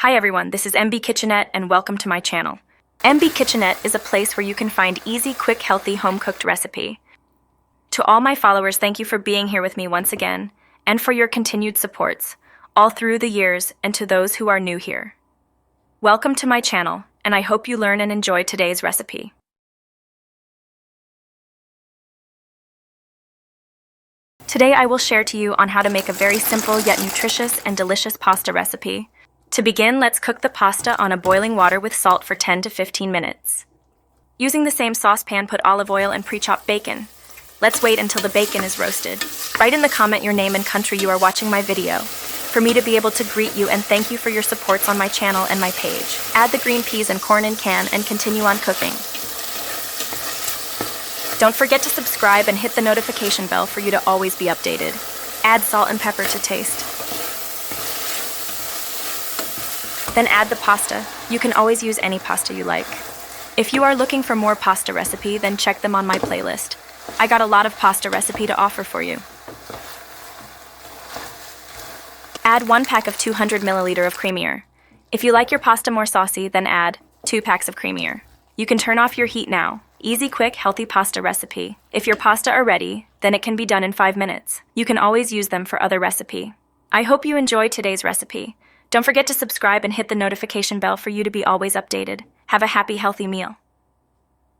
Hi everyone, this is MB Kitchenette and welcome to my channel. MB Kitchenette is a place where you can find easy, quick, healthy, home-cooked recipe. To all my followers, thank you for being here with me once again, and for your continued supports, all through the years, and to those who are new here. Welcome to my channel, and I hope you learn and enjoy today's recipe. Today I will share to you on how to make a very simple yet nutritious and delicious pasta recipe. To begin, let's cook the pasta on a boiling water with salt for 10 to 15 minutes. Using the same saucepan, put olive oil and pre-chopped bacon. Let's wait until the bacon is roasted. Write in the comment your name and country you are watching my video, for me to be able to greet you and thank you for your supports on my channel and my page. Add the green peas and corn in can and continue on cooking. Don't forget to subscribe and hit the notification bell for you to always be updated. Add salt and pepper to taste. Then add the pasta. You can always use any pasta you like. If you are looking for more pasta recipe, then check them on my playlist. I got a lot of pasta recipe to offer for you. Add 1 pack of 200 milliliter of creamier. If you like your pasta more saucy, then add 2 packs of creamier. You can turn off your heat now. Easy, quick, healthy pasta recipe. If your pasta are ready, then it can be done in 5 minutes. You can always use them for other recipe. I hope you enjoyed today's recipe. Don't forget to subscribe and hit the notification bell for you to be always updated. Have a happy, healthy meal.